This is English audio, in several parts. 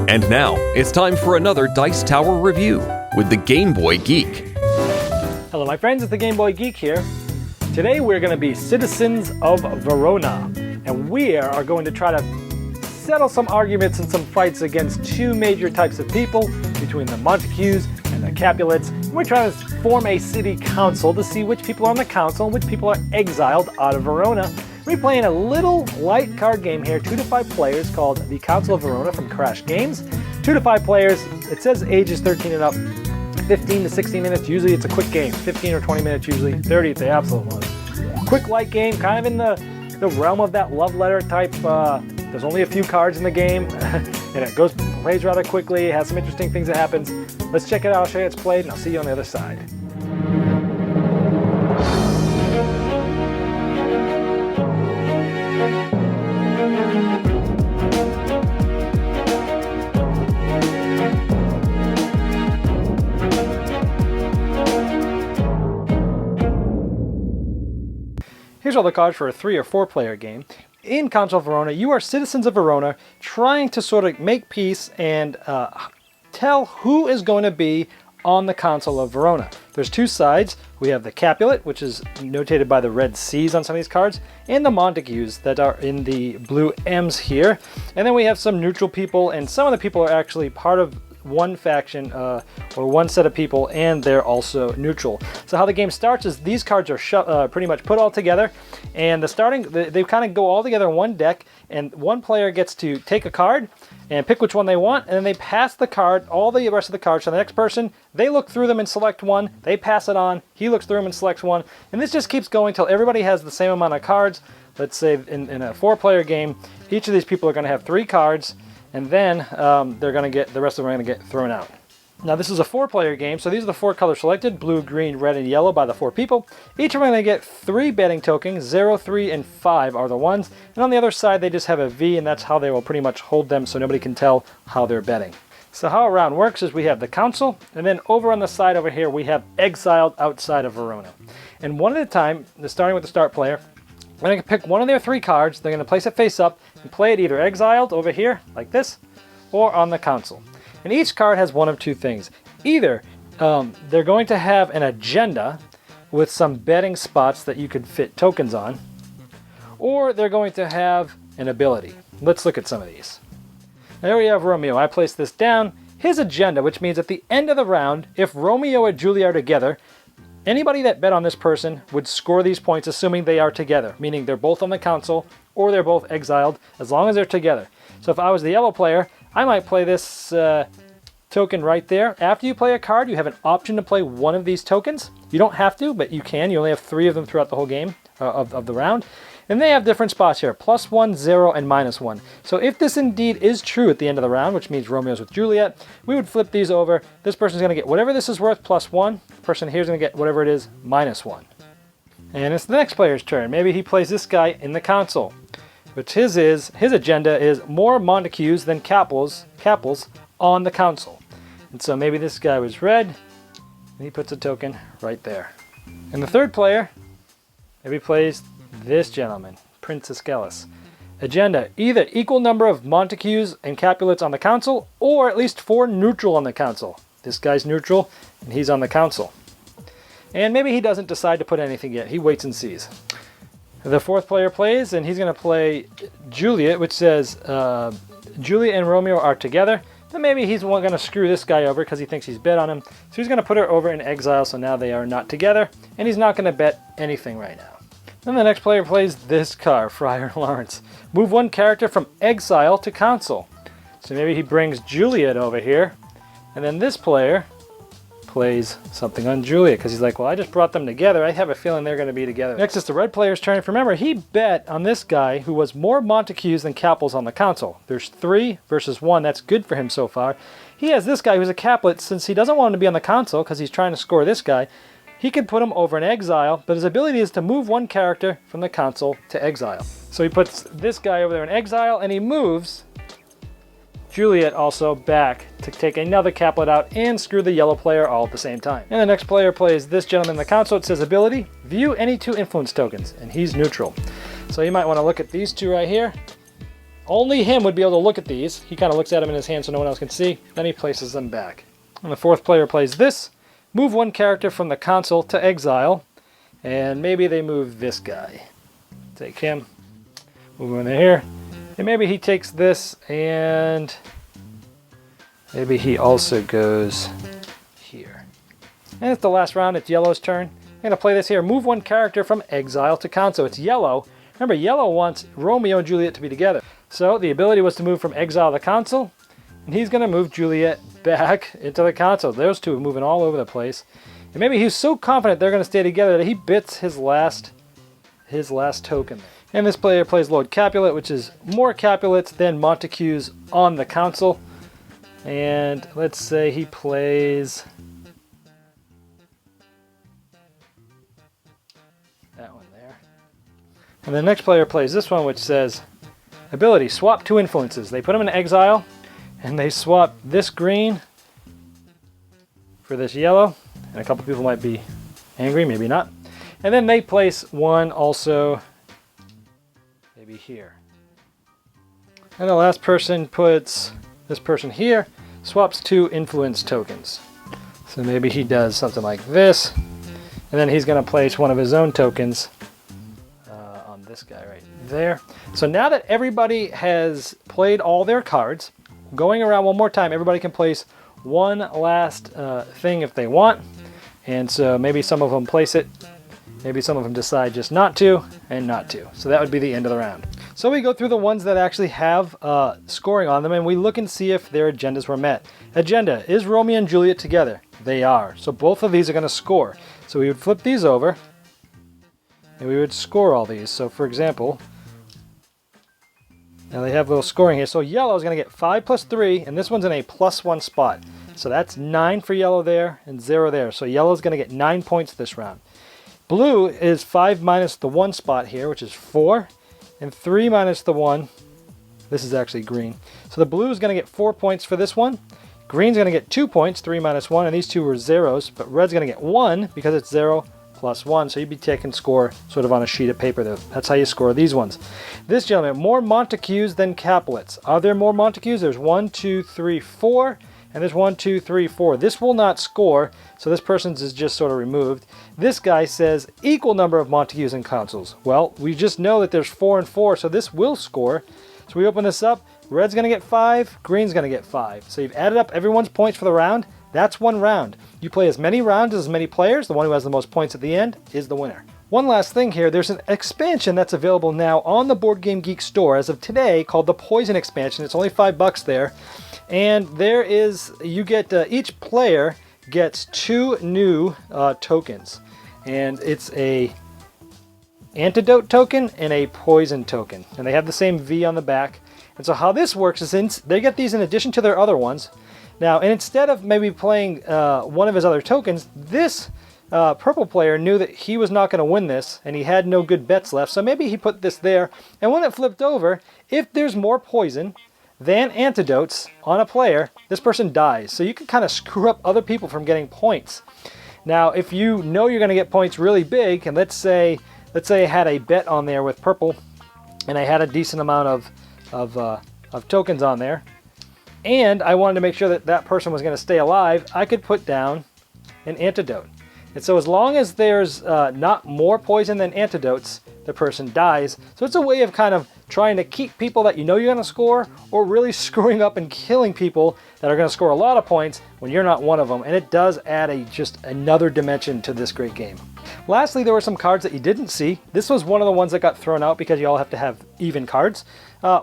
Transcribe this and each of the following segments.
And now, it's time for another Dice Tower review with the Game Boy Geek. Hello my friends, it's the Game Boy Geek here. Today we're going to be citizens of Verona, and we are going to try to settle some arguments and some fights against two major types of people, between the Montagues and the Capulets. We're trying to form a city council to see which people are on the council and which people are exiled out of Verona. We're playing a little light card game here, 2 to 5 players, called the Council of Verona from Crash Games. 2 to 5 players, it says ages 13 and up, 15 to 16 minutes, usually it's a quick game, 15 or 20 minutes usually, 30 it's the absolute one. Quick light game, kind of in the realm of that love letter type, there's only a few cards in the game, and it plays rather quickly, it has some interesting things that happens. Let's check it out, I'll show you how it's played, and I'll see you on the other side. Here's all the cards for a 3 or 4 player game. In Council of Verona, you are citizens of Verona trying to sort of make peace and tell who is going to be on the Council of Verona. There's 2 sides. We have the Capulet, which is notated by the red C's on some of these cards, and the Montagues that are in the blue M's here. And then we have some neutral people, and some of the people are actually part of one faction or one set of people, and they're also neutral. So how the game starts is these cards are pretty much put all together, and they kind of go all together in one deck, and one player gets to take a card and pick which one they want, and then they pass the card, all the rest of the cards, to the next person. They look through them and select one, they pass it on, he looks through them and selects one, and this just keeps going until everybody has the same amount of cards. Let's say in a 4-player game, each of these people are going to have 3 cards, and then the rest of them are going to get thrown out. Now this is a 4-player game, so these are the 4 colors selected, blue, green, red, and yellow by the 4 people. Each of them are going to get 3 betting tokens, 0, 3, and 5 are the ones, and on the other side they just have a V, and that's how they will pretty much hold them so nobody can tell how they're betting. So how a round works is we have the council, and then over on the side over here we have exiled outside of Verona. And one at a time, starting with the start player, they're going to pick one of their 3 cards, they're going to place it face up, and play it either exiled over here, like this, or on the council. And each card has one of 2 things. Either they're going to have an agenda with some betting spots that you could fit tokens on, or they're going to have an ability. Let's look at some of these. There we have Romeo. I placed this down. His agenda, which means at the end of the round, if Romeo and Juliet are together, anybody that bet on this person would score these points assuming they are together, meaning they're both on the council or they're both exiled, as long as they're together. So if I was the yellow player, I might play this token right there. After you play a card, you have an option to play one of these tokens. You don't have to, but you can. You only have 3 of them throughout the whole game of the round. And they have different spots here, +1, 0, and -1. So if this indeed is true at the end of the round, which means Romeo's with Juliet, we would flip these over. This person's going to get whatever this is worth, +1. The person here's going to get whatever it is, -1. And it's the next player's turn. Maybe he plays this guy in the council, which his agenda is more Montagues than Capels on the council. And so maybe this guy was red, and he puts a token right there. And the third player, maybe plays this gentleman, Prince Escalus. Agenda, either equal number of Montagues and Capulets on the council, or at least 4 neutral on the council. This guy's neutral, and he's on the council. And maybe he doesn't decide to put anything yet. He waits and sees. The 4th player plays, and he's going to play Juliet, which says Juliet and Romeo are together. Then maybe he's going to screw this guy over because he thinks he's bet on him. So he's going to put her over in exile, so now they are not together, and he's not going to bet anything right now. Then the next player plays this card, Friar Lawrence. Move 1 character from exile to council. So maybe he brings Juliet over here, and then this player plays something on Juliet because he's like, well, I just brought them together. I have a feeling they're going to be together. Next is the red player's turn. If you remember, he bet on this guy who was more Montagues than Capels on the council. There's 3 versus 1. That's good for him so far. He has this guy who's a Capulet. Since he doesn't want him to be on the council because he's trying to score this guy, he can put him over in exile, but his ability is to move 1 character from the council to exile. So he puts this guy over there in exile, and he moves Juliet also back to take another Capulet out and screw the yellow player all at the same time. And the next player plays this gentleman in the council. It says ability, view any 2 influence tokens, and he's neutral. So you might want to look at these 2 right here. Only him would be able to look at these. He kind of looks at them in his hand so no one else can see. Then he places them back. And the fourth player plays this. Move one character from the console to exile. And maybe they move this guy. Take him. Move him in here. And maybe he takes this and maybe he also goes here. And it's the last round. It's yellow's turn. I'm going to play this here. Move one character from exile to console. It's yellow. Remember, yellow wants Romeo and Juliet to be together. So the ability was to move from exile to console. And he's going to move Juliet back into the console. Those two are moving all over the place. And maybe he's so confident they're going to stay together that he bits his last token. And this player plays Lord Capulet, which is more Capulets than Montagues on the console. And let's say he plays that one there. And the next player plays this one, which says, ability, swap two influences. They put them in exile, and they swap this green for this yellow. And a couple people might be angry, maybe not. And then they place one also maybe here. And the last person puts this person here, swaps two influence tokens. So maybe he does something like this, and then he's going to place one of his own tokens on this guy right there. So now that everybody has played all their cards, going around one more time, everybody can place one last thing if they want. And so maybe some of them place it, maybe some of them decide just not to, and not to. So that would be the end of the round. So we go through the ones that actually have scoring on them, and we look and see if their agendas were met. Agenda, is Romeo and Juliet together? They are. So both of these are going to score. So we would flip these over, and we would score all these. So for example, now they have a little scoring here. So yellow is going to get 5 plus 3, and this one's in a +1 spot. So that's 9 for yellow there, and 0 there. So yellow is going to get 9 points this round. Blue is 5 minus the 1 spot here, which is 4. And 3 minus the 1, this is actually green. So the blue is going to get 4 points for this one. Green's going to get 2 points, 3 minus 1, and these two were zeros. But red's going to get 1 because it's 0 plus 1. So you'd be taking score sort of on a sheet of paper. That's how you score these ones. This gentleman, more Montagues than Capulets. Are there more Montagues? There's 1, 2, 3, 4. And there's 1, 2, 3, 4. This will not score, so this person's is just sort of removed. This guy says equal number of Montagues and consuls. Well, we just know that there's 4 and 4, so this will score. So we open this up. Red's going to get 5. Green's going to get 5. So you've added up everyone's points for the round. That's one round. You play as many rounds as many players. The one who has the most points at the end is the winner. One last thing here, there's an expansion that's available now on the Board Game Geek store as of today called the Poison expansion. It's only $5 there. And there is, you get, each player gets 2 new tokens. And it's a antidote token and a poison token. And they have the same V on the back. And so how this works is they get these in addition to their other ones. Now, and instead of maybe playing one of his other tokens, this purple player knew that he was not going to win this, and he had no good bets left. So maybe he put this there. And when it flipped over, if there's more poison than antidotes on a player, this person dies. So you can kind of screw up other people from getting points. Now, if you know you're going to get points really big, and let's say I had a bet on there with purple, and I had a decent amount of tokens on there, and I wanted to make sure that that person was going to stay alive, I could put down an antidote. And so as long as there's not more poison than antidotes, the person dies. So it's a way of kind of trying to keep people that you know you're going to score, or really screwing up and killing people that are going to score a lot of points when you're not one of them. And it does add just another dimension to this great game. Lastly, there were some cards that you didn't see. This was one of the ones that got thrown out because you all have to have even cards.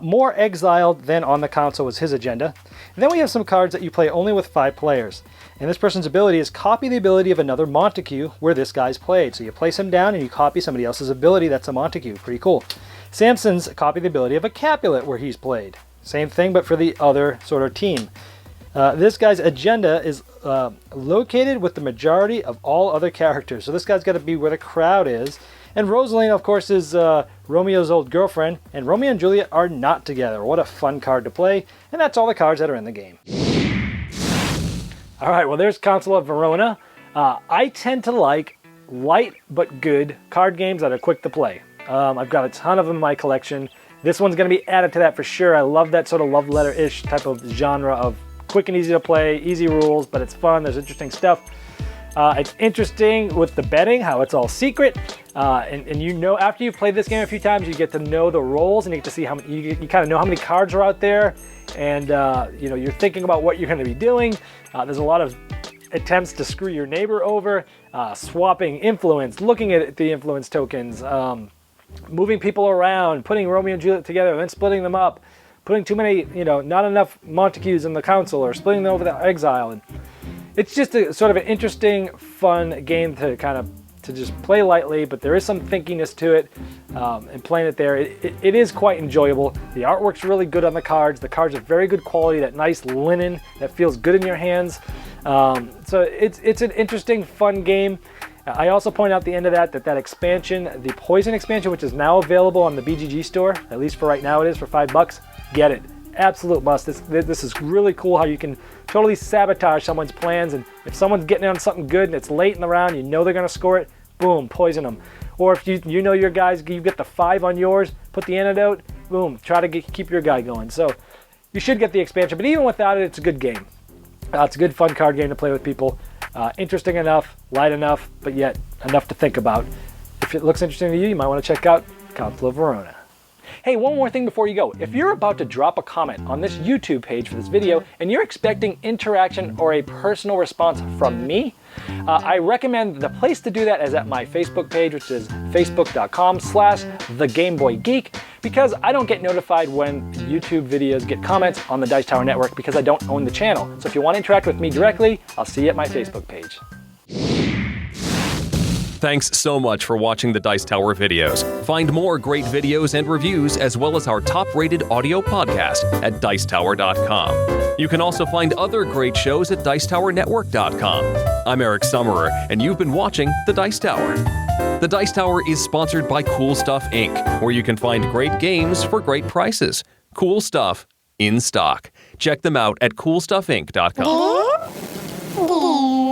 More exiled than on the console was his agenda. And then we have some cards that you play only with 5 players. And this person's ability is copy the ability of another Montague where this guy's played. So you place him down and you copy somebody else's ability that's a Montague. Pretty cool. Samson's copy the ability of a Capulet where he's played. Same thing, but for the other sort of team. This guy's agenda is located with the majority of all other characters. So this guy's got to be where the crowd is. And Rosaline, of course, is Romeo's old girlfriend. And Romeo and Juliet are not together. What a fun card to play. And that's all the cards that are in the game. All right, well, there's Council of Verona. I tend to like light but good card games that are quick to play. I've got a ton of them in my collection. This one's going to be added to that for sure. I love that sort of love letter-ish type of genre of quick and easy to play, easy rules, but it's fun. There's interesting stuff. It's interesting with the betting, how it's all secret. And you know, after you've played this game a few times, you get to know the roles and you get to see how many, you kind of know how many cards are out there. And you know, you're thinking about what you're going to be doing. There's a lot of attempts to screw your neighbor over, swapping influence, looking at the influence tokens, moving people around, putting Romeo and Juliet together, and then splitting them up, putting too many, you know, not enough Montagues in the council, or splitting them over the exile. And it's just a sort of an interesting, fun game to kind of to just play lightly, but there is some thinkiness to it, and playing it there, it is quite enjoyable. The artwork's really good on the cards. The cards are very good quality, that nice linen that feels good in your hands. So it's an interesting, fun game. I also point out at the end of that expansion, the Poison expansion, which is now available on the BGG store, at least for right now it is, for $5. Get it. Absolute must. This is really cool how you can totally sabotage someone's plans, and if someone's getting on something good and it's late in the round, you know they're going to score it, boom, poison them. Or if you know your guys, you get the 5 on yours, put the antidote, boom, try to keep your guy going. So you should get the expansion, but even without it, it's a good game. It's a good, fun card game to play with people. Interesting enough, light enough, but yet enough to think about. If it looks interesting to you, you might want to check out Council of Verona. Hey, one more thing before you go. If you're about to drop a comment on this YouTube page for this video and you're expecting interaction or a personal response from me, I recommend the place to do that is at my Facebook page, which is facebook.com/thegameboygeek, because I don't get notified when YouTube videos get comments on the Dice Tower Network because I don't own the channel. So if you want to interact with me directly, I'll see you at my Facebook page. Thanks so much for watching the Dice Tower videos. Find more great videos and reviews, as well as our top-rated audio podcast at Dicetower.com. You can also find other great shows at DicetowerNetwork.com. I'm Eric Summerer, and you've been watching The Dice Tower. The Dice Tower is sponsored by Cool Stuff Inc., where you can find great games for great prices. Cool stuff in stock. Check them out at CoolStuffInc.com.